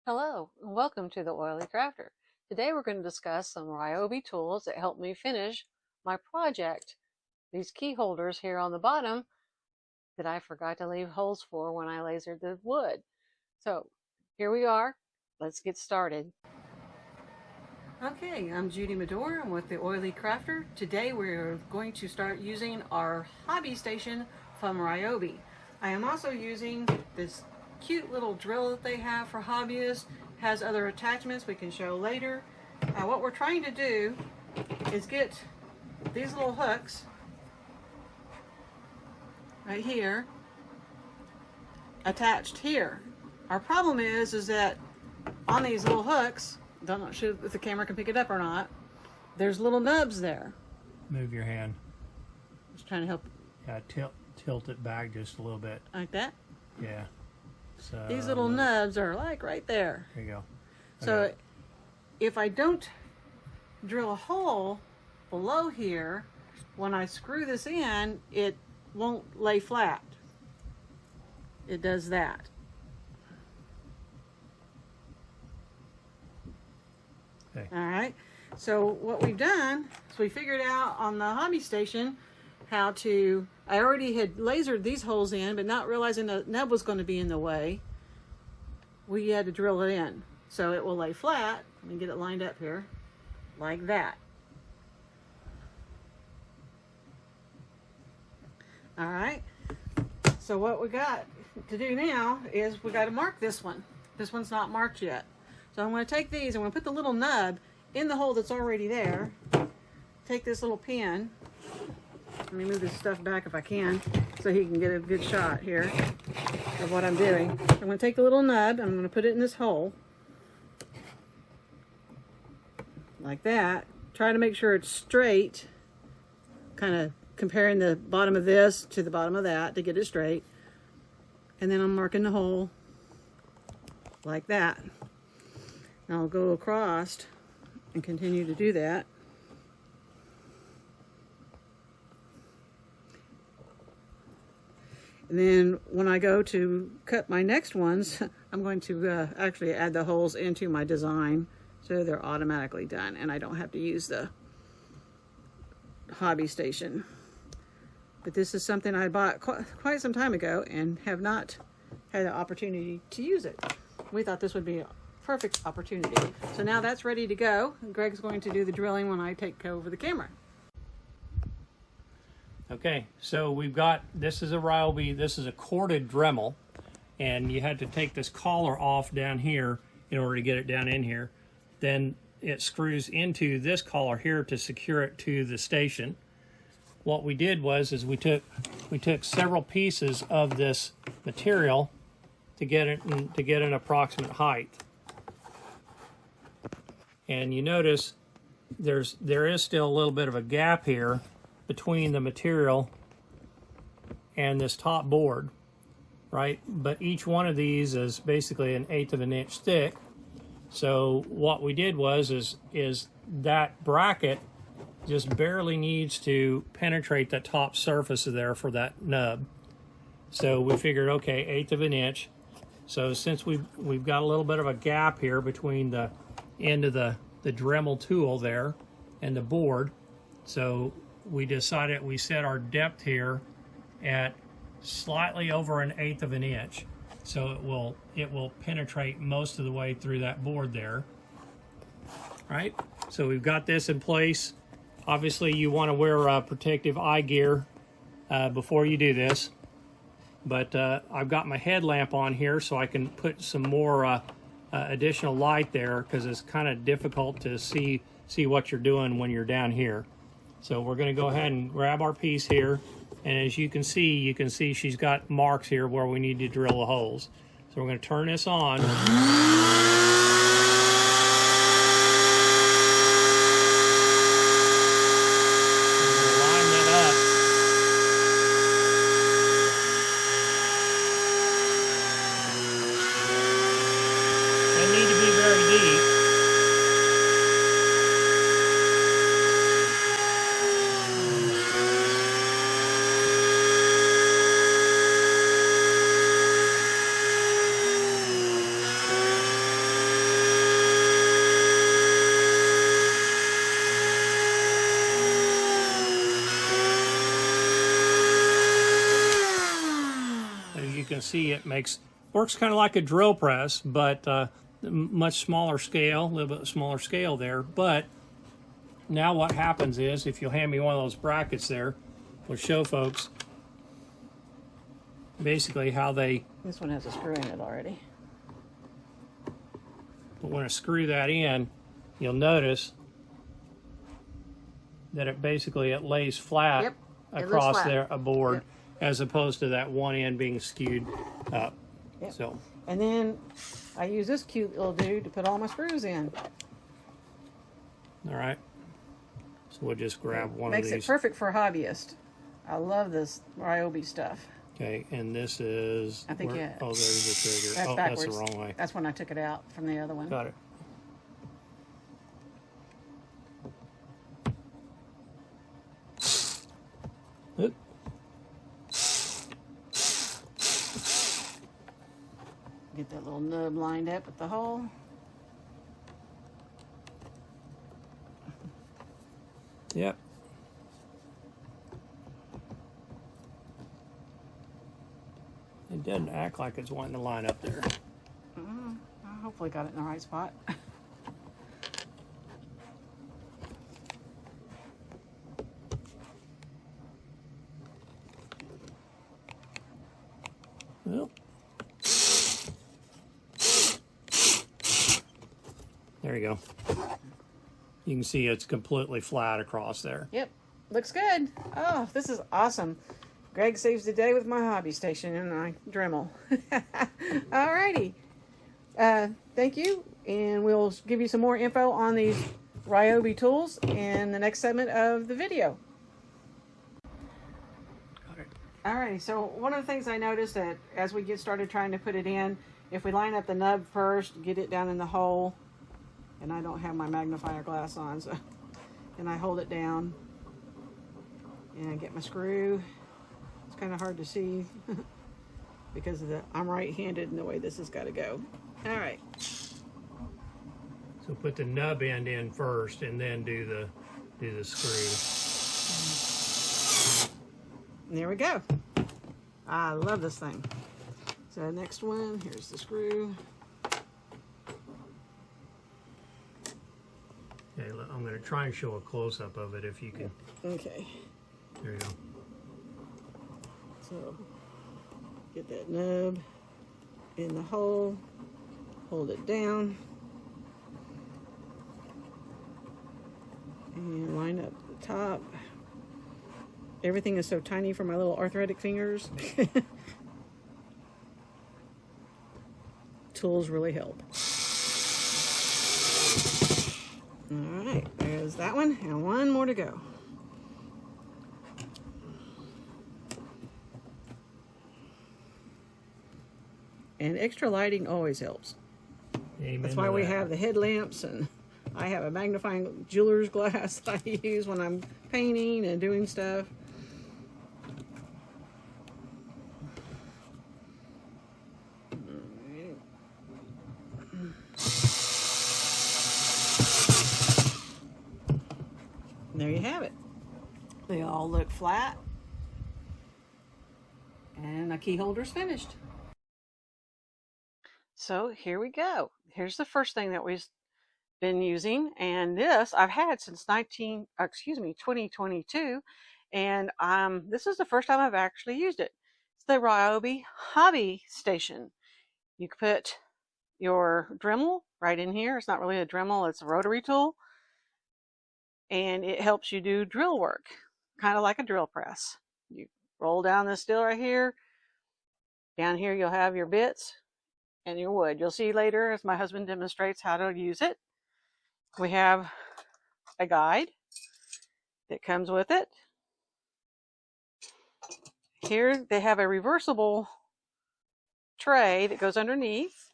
Hello, and welcome to the Oily Crafter. Today we're going to discuss some Ryobi tools that help me finish my project. These key holders here on the bottom that I forgot to leave holes for when I lasered the wood. So here we are. Let's get started. Okay, I'm Judy Medore. I'm with the Oily Crafter. Today we're going to start using our Hobby Station from Ryobi. I am also using this cute little drill that they have for hobbyists. Has other attachments we can show later. What we're trying to do is get these little hooks right here attached here. Our problem is that on these little hooks, I'm not sure if the camera can pick it up or not, there's little nubs there. Move your hand. Just trying to help. Yeah, tilt it back just a little bit. Like that? Yeah. So these little nubs are like right there. There you go. Okay. So if I don't drill a hole below here, when I screw this in, it won't lay flat. It does that. Okay. All right. So what we've done is we figured out on the Hobby Station how to, I already had lasered these holes in, but not realizing the nub was going to be in the way, we had to drill it in. So it will lay flat. Let me get it lined up here, like that. All right. So what we got to do now is we got to mark this one. This one's not marked yet. So I'm going to take these, I'm going to put the little nub in the hole that's already there. Take this little pin. Let me move this stuff back if I can so he can get a good shot here of what I'm doing. I'm going to take the little nub, I'm going to put it in this hole. Like that. Try to make sure it's straight. Kind of comparing the bottom of this to the bottom of that to get it straight. And then I'm marking the hole like that. Now I'll go across and continue to do that. And then when I go to cut my next ones, I'm going to actually add the holes into my design so they're automatically done and I don't have to use the Hobby Station. But this is something I bought quite some time ago and have not had the opportunity to use it. We thought this would be a perfect opportunity. So now that's ready to go. Greg's going to do the drilling when I take over the camera. Okay, so we've got, this is a Ryobi, this is a corded Dremel, and you had to take this collar off down here in order to get it down in here. Then it screws into this collar here to secure it to the station. What we did was we took several pieces of this material to get an approximate height. And you notice there is still a little bit of a gap here between the material and this top board, right? But each one of these is basically 1/8 of an inch thick. So what we did is that bracket just barely needs to penetrate the top surface of there for that nub. So we figured, okay, 1/8 of an inch. So since we've got a little bit of a gap here between the end of the Dremel tool there and the board, so we decided we set our depth here at slightly over 1/8 of an inch. So it will penetrate most of the way through that board there. All right, so we've got this in place. Obviously you want to wear protective eye gear before you do this. But I've got my headlamp on here so I can put some more additional light there because it's kind of difficult to see what you're doing when you're down here. So we're going to go ahead and grab our piece here, and as you can see she's got marks here where we need to drill the holes. So we're going to turn this on. can see, works kind of like a drill press, but much smaller scale, a little bit smaller scale there. But now what happens is, if you'll hand me one of those brackets there, we'll show folks basically how they... This one has a screw in it already. But when I screw that in, you'll notice that it lays flat across there a board, as opposed to that one end being skewed up. So, and then I use this cute little dude to put all my screws in. All right. So we'll just grab one of these. Makes it perfect for a hobbyist. I love this Ryobi stuff. Okay, and this is... I think, oh, there's the trigger. That's backwards. That's the wrong way. That's when I took it out from the other one. Got it. Oop. Get that little nub lined up with the hole. Yep. It doesn't act like it's wanting to line up there. I hopefully got it in the right spot. Well, there you go. You can see it's completely flat across there. Yep, looks good. Oh, this is awesome. Greg saves the day with my hobby station and I Dremel. Alrighty. Thank you, and we'll give you some more info on these Ryobi tools in the next segment of the video. Alrighty, so one of the things I noticed that as we get started trying to put it in, if we line up the nub first, get it down in the hole, and I don't have my magnifier glass on, so, and I hold it down, and I get my screw. It's kind of hard to see because I'm right-handed in the way this has got to go. All right. So put the nub end in first, and then do the screw. And there we go. I love this thing. So next one, here's the screw. Okay, I'm going to try and show a close-up of it if you can. Okay. There you go. So get that nub in the hole, hold it down, and line up the top. Everything is so tiny for my little arthritic fingers. Tools really help. All right, there's that one, and one more to go. And extra lighting always helps. Amen. That's why we have the headlamps, and I have a magnifying jeweler's glass that I use when I'm painting and doing stuff. There you have it. They all look flat, and a key holder's finished. So here we go. Here's the first thing that we've been using, and this I've had since 2022, and this is the first time I've actually used it. It's the Ryobi Hobby Station. You can put your Dremel right in here. It's not really a Dremel, it's a rotary tool, and it helps you do drill work, kind of like a drill press. You roll down this steel right here. Down here you'll have your bits and your wood. You'll see later as my husband demonstrates how to use it. We have a guide that comes with it. Here they have a reversible tray that goes underneath.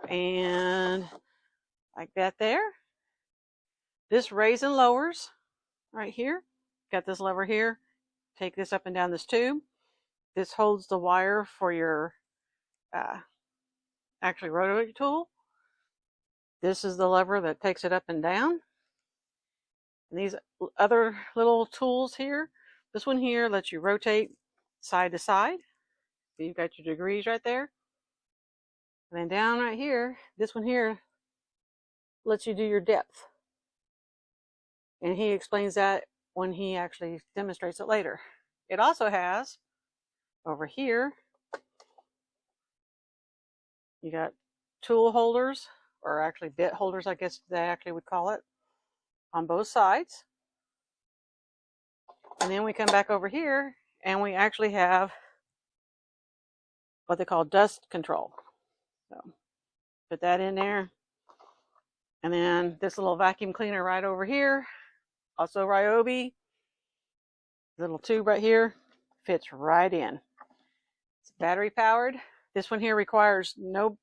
And like that there. This raise and lowers right here. Got this lever here. Take this up and down this tube. This holds the wire for your actually rotary tool. This is the lever that takes it up and down. And these other little tools here, this one here lets you rotate side to side. So you've got your degrees right there. And then down right here, this one here lets you do your depth. And he explains that when he actually demonstrates it later. It also has, over here, you got tool holders, or actually bit holders, I guess they actually would call it, on both sides. And then we come back over here, and we actually have what they call dust control. So put that in there. And then this little vacuum cleaner right over here, also Ryobi. Little tube right here fits right in. It's battery powered. This one here requires no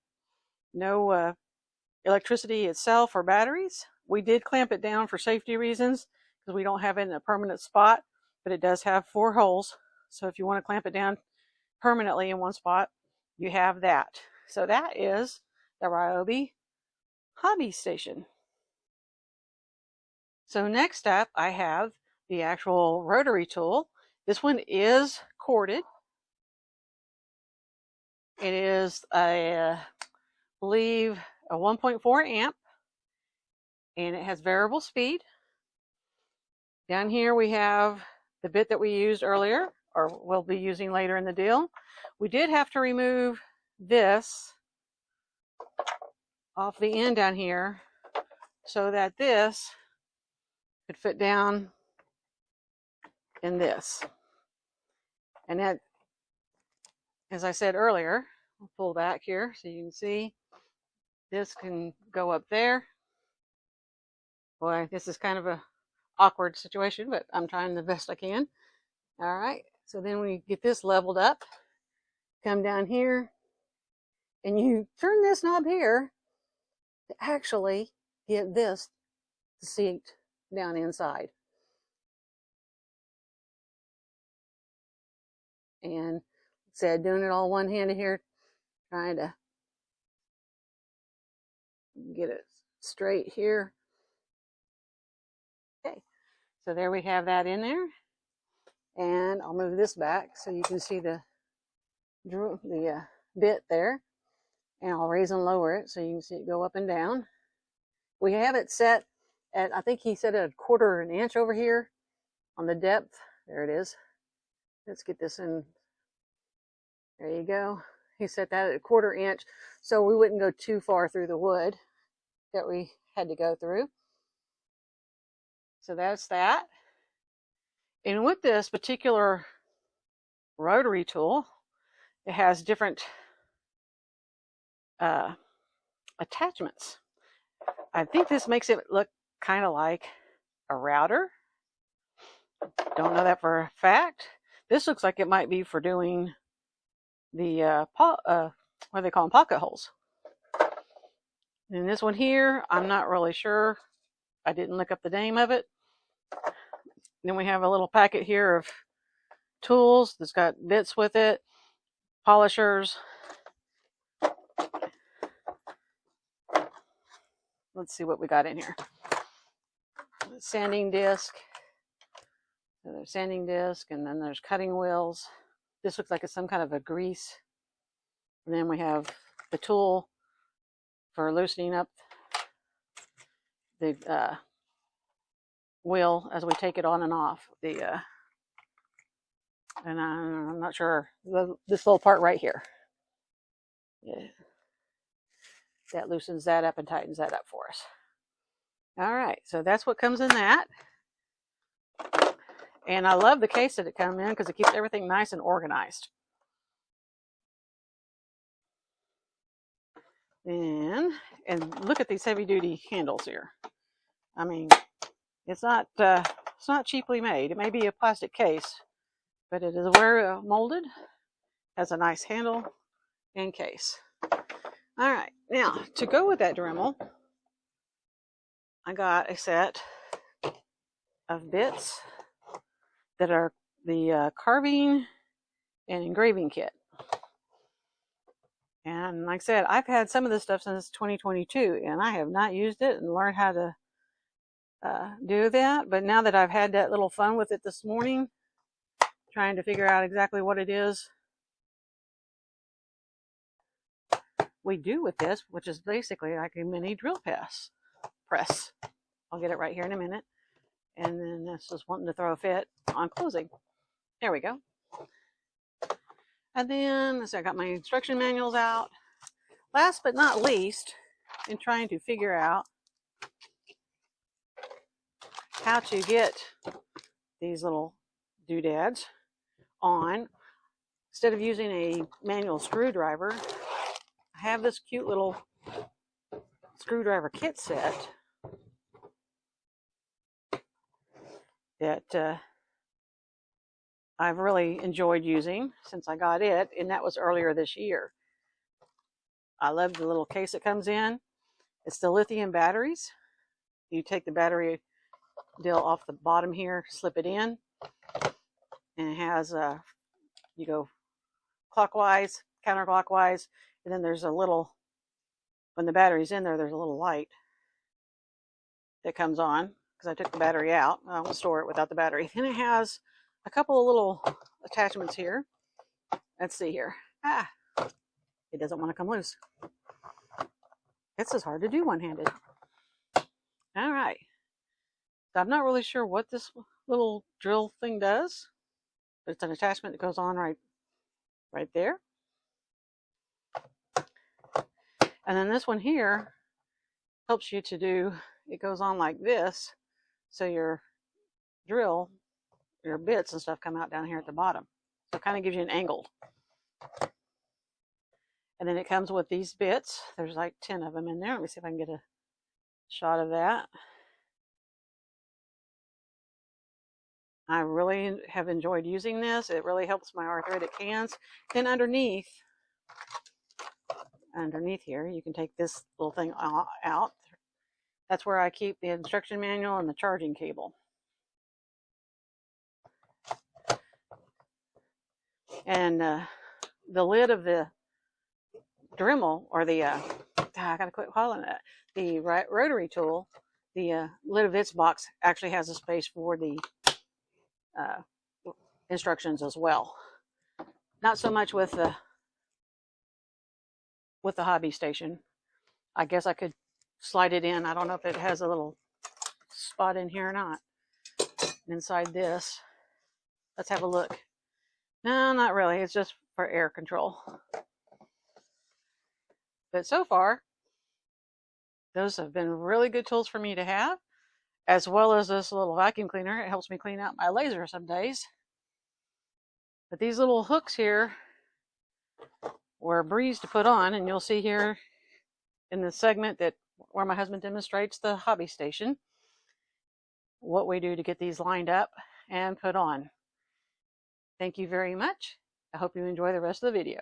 electricity itself or batteries. We did clamp it down for safety reasons because we don't have it in a permanent spot, but it does have 4 holes. So if you want to clamp it down permanently in one spot, you have that. So that is the Ryobi Hobby Station. So next up, I have the actual rotary tool. This one is corded. It is I believe a 1.4 amp, and it has variable speed. Down here we have the bit that we used earlier, or we'll be using later in the deal. We did have to remove this off the end down here so that this could fit down in this. And that, as I said earlier, I'll pull back here so you can see this can go up there. Boy, this is kind of a awkward situation, but I'm trying the best I can. All right, so then we get this leveled up, come down here, and you turn this knob here to actually get this to seat down inside. And said, doing it all one-handed here, trying to get it straight here. Okay, so there we have that in there. And I'll move this back so you can see the bit there. And I'll raise and lower it so you can see it go up and down. We have it set at, I think he said a 1/4 inch over here on the depth. There it is. Let's get this in. There you go. He set that at a 1/4 inch so we wouldn't go too far through the wood that we had to go through. So that's that. And with this particular rotary tool, it has different attachments. I think this makes it look kind of like a router. Don't know that for a fact. This looks like it might be for doing the what do they call them, pocket holes. And this one here, I'm not really sure. I didn't look up the name of it. Then we have a little packet here of tools that's got bits with it, polishers. Let's see what we got in here. Sanding disc. So there's sanding disc, and then there's cutting wheels. This looks like it's some kind of a grease. And then we have the tool for loosening up the wheel as we take it on and off. And I'm not sure, this little part right here. Yeah. That loosens that up and tightens that up for us. All right, so that's what comes in that. And I love the case that it comes in because it keeps everything nice and organized. And look at these heavy duty handles here. I mean, it's not cheaply made. It may be a plastic case, but it is well molded, has a nice handle and case. All right, now to go with that Dremel, I got a set of bits that are the carving and engraving kit. And like I said, I've had some of this stuff since 2022, and I have not used it and learned how to do that. But now that I've had that little fun with it this morning, trying to figure out exactly what it is we do with this, which is basically like a mini drill press. I'll get it right here in a minute. And then this is wanting to throw a fit on closing. There we go. And then, so I got my instruction manuals out. Last but not least, in trying to figure out how to get these little doodads on, instead of using a manual screwdriver, I have this cute little screwdriver kit set that I've really enjoyed using since I got it, and that was earlier this year. I love the little case it comes in. It's the lithium batteries. You take the battery deal off the bottom here, slip it in, and it has you go clockwise, counterclockwise, and then there's a little, when the battery's in there, there's a little light that comes on, because I took the battery out. I won't store it without the battery. Then it has a couple of little attachments here. Let's see here. It doesn't want to come loose. This is hard to do one-handed. All right. So I'm not really sure what this little drill thing does, but it's an attachment that goes on right there. And then this one here helps you to do, it goes on like this, so your drill, your bits and stuff come out down here at the bottom. So it kind of gives you an angle. And then it comes with these bits. There's like 10 of them in there. Let me see if I can get a shot of that. I really have enjoyed using this. It really helps my arthritic hands. Then underneath here, you can take this little thing out. That's where I keep the instruction manual and the charging cable. And the lid of the Dremel, or the I gotta quit calling it, the Rotary Tool, the lid of its box actually has a space for the instructions as well. Not so much with the Hobby Station. I guess I could slide it in. I don't know if it has a little spot in here or not. Inside this, let's have a look. No, not really. It's just for air control. But so far, those have been really good tools for me to have, as well as this little vacuum cleaner. It helps me clean out my laser some days. But these little hooks here were a breeze to put on, and you'll see here in the segment where my husband demonstrates the Hobby Station what we do to get these lined up and put on. Thank you very much. I hope you enjoy the rest of the video.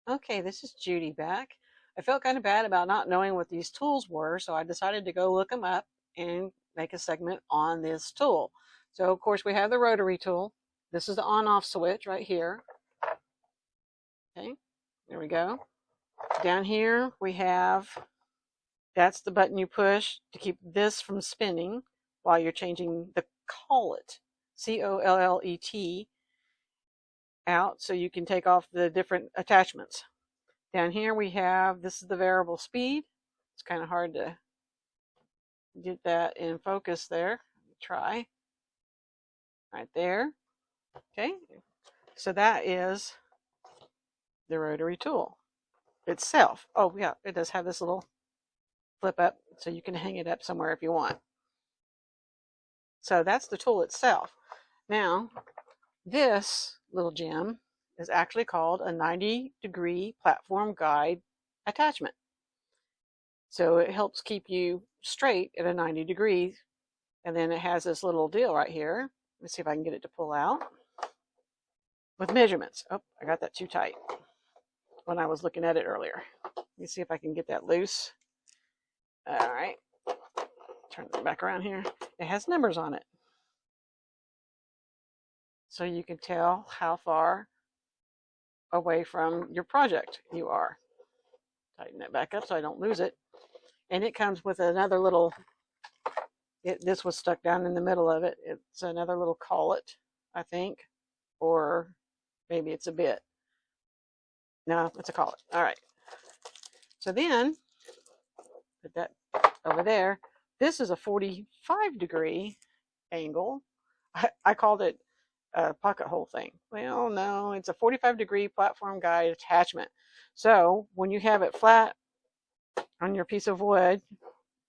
Okay, this is Judy back. I felt kind of bad about not knowing what these tools were, so I decided to go look them up and make a segment on this tool. So, of course, we have the rotary tool. This is the on-off switch right here. Okay, there we go. Down here we have, that's the button you push to keep this from spinning while you're changing the collet, C-O-L-L-E-T, out, so you can take off the different attachments. Down here we have, this is the variable speed. It's kind of hard to get that in focus there. Try. Right there. Okay, so that is the rotary tool itself. Oh yeah, it does have this little flip up, so you can hang it up somewhere if you want. So that's the tool itself. Now, this little gem is actually called a 90-degree platform guide attachment. So it helps keep you straight at a 90 degrees. And then it has this little deal right here. Let's see if I can get it to pull out. With measurements. Oh, I got that too tight when I was looking at it earlier. Let me see if I can get that loose. All right. Turn it back around here. It has numbers on it, so you can tell how far away from your project you are. Tighten that back up so I don't lose it. And it comes with another little, this was stuck down in the middle of it. It's another little collet I think, or maybe it's a bit. No, it's a collet. All right. So then, put that over there. This is a 45-degree angle. I called it a pocket hole thing. Well, no, it's a 45-degree platform guide attachment. So when you have it flat on your piece of wood,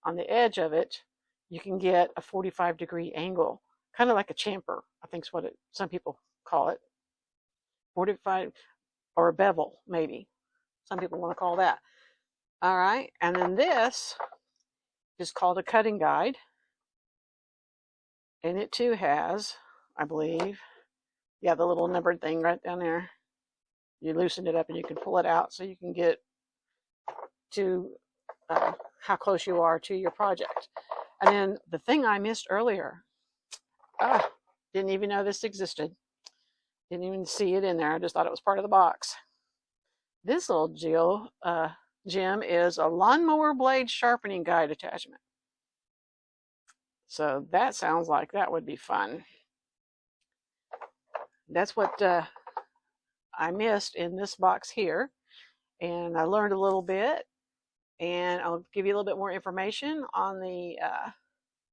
on the edge of it, you can get a 45-degree angle, kind of like a chamfer, I think is what some people call it. 45, or a bevel, maybe. Some people want to call that. All right, and then this is called a cutting guide. And it too has, I believe, yeah, the little numbered thing right down there. You loosen it up and you can pull it out so you can get to how close you are to your project. And then the thing I missed earlier, didn't even know this existed. Didn't even see it in there. I just thought it was part of the box. This little gem is a lawnmower blade sharpening guide attachment. So that sounds like that would be fun. That's what I missed in this box here. And I learned a little bit. And I'll give you a little bit more information on the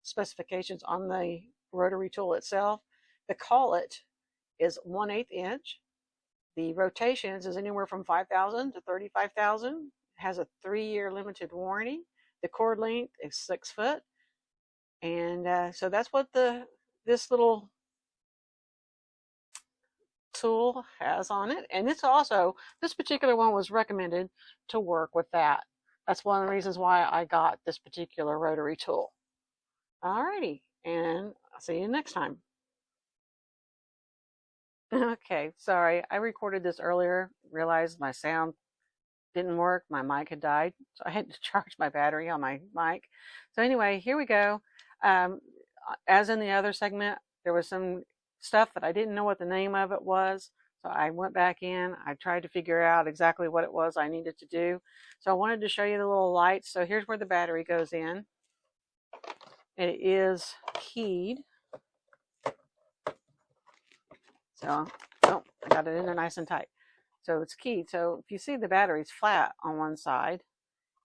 specifications on the rotary tool itself. The collet is 1/8 inch. The rotations is anywhere from 5,000 to 35,000. Has a 3-year limited warranty. The cord length is 6 foot. And so that's what this little tool has on it. And this particular one was recommended to work with that. That's one of the reasons why I got this particular rotary tool. Alrighty, and I'll see you next time. Okay, sorry, I recorded this earlier, realized my sound didn't work, my mic had died, so I had to charge my battery on my mic. So anyway, here we go. As in the other segment, there was some stuff that I didn't know what the name of it was. So I went back in, I tried to figure out exactly what it was I needed to do. So I wanted to show you the little lights. So here's where the battery goes in. It is keyed. So, oh, I got it in there nice and tight. So it's keyed. So if you see the battery's flat on one side,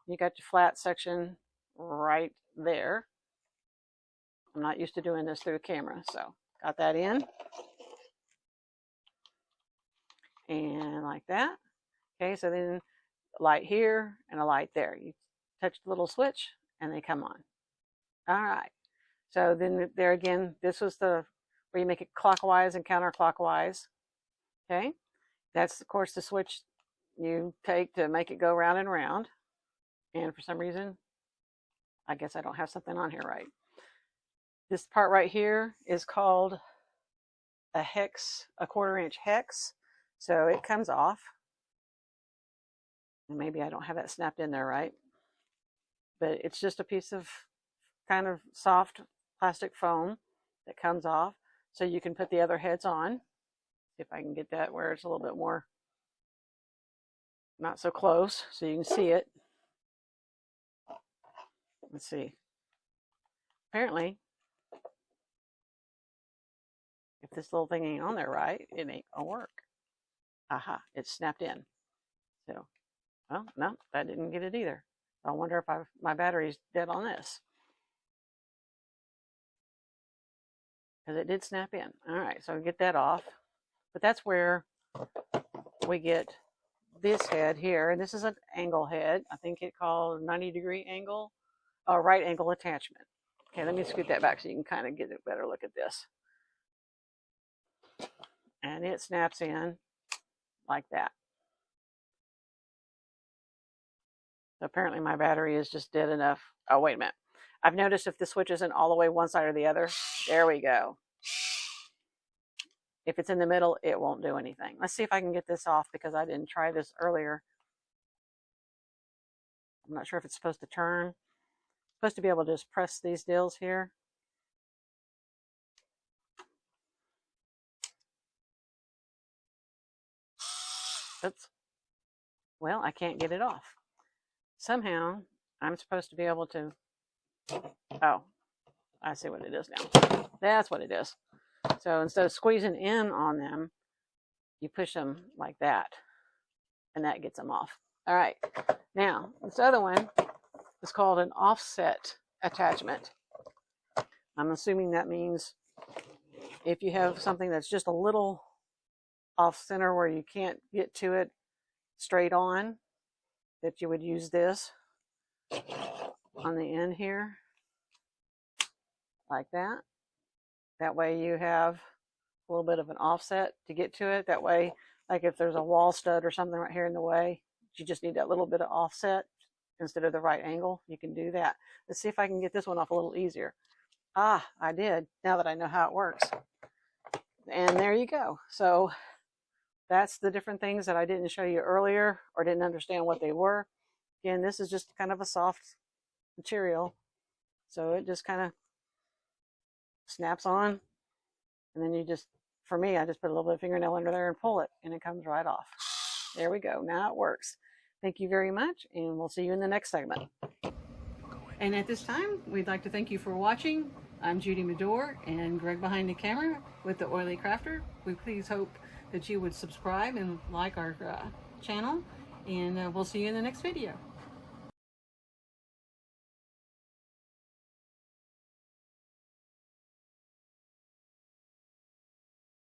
you got your flat section right there. I'm not used to doing this through the camera, so got that in. And like that. Okay, so then a light here and a light there. You touch the little switch and they come on. All right. So then there again, this was where you make it clockwise and counterclockwise. Okay. That's of course the switch you take to make it go round and round. And for some reason, I guess I don't have something on here right. This part right here is called a hex, a 1/4 inch hex. So it comes off. And maybe I don't have that snapped in there right. But it's just a piece of kind of soft plastic foam that comes off. So you can put the other heads on. See if I can get that where it's a little bit more, not so close, so you can see it. Let's see. Apparently, if this little thing ain't on there right, it ain't gonna work. Aha, it's snapped in. So, well, no, that didn't get it either. I wonder if my battery's dead on this. Because it did snap in. All right, so get that off. But that's where we get this head here. And this is an angle head. I think it called 90-degree angle, right angle attachment. Okay, let me scoot that back so you can kind of get a better look at this. And it snaps in like that. So apparently my battery is just dead enough. Oh, wait a minute. I've noticed if the switch isn't all the way one side or the other, there we go. If it's in the middle, it won't do anything. Let's see if I can get this off because I didn't try this earlier. I'm not sure if it's supposed to turn. I'm supposed to be able to just press these deals here. Oops. Well, I can't get it off. Somehow, I'm supposed to be able to... Oh, I see what it is now. That's what it is. So instead of squeezing in on them, you push them like that, and that gets them off. All right, now this other one is called an offset attachment. I'm assuming that means if you have something that's just a little off center where you can't get to it straight on, that you would use this on the end here, like that. That way you have a little bit of an offset to get to it. That way, like if there's a wall stud or something right here in the way, you just need that little bit of offset instead of the right angle, you can do that. Let's see if I can get this one off a little easier. Ah, I did, now that I know how it works. And there you go. So that's the different things that I didn't show you earlier or didn't understand what they were. Again, this is just kind of a soft material. So it just kind of snaps on. And then you just, for me, I just put a little bit of fingernail under there and pull it, and it comes right off. There we go. Now it works. Thank you very much, and we'll see you in the next segment. And at this time, we'd like to thank you for watching. I'm Judy Medore and Greg behind the camera with the Oily Crafter. We please hope that you would subscribe and like our channel, and we'll see you in the next video.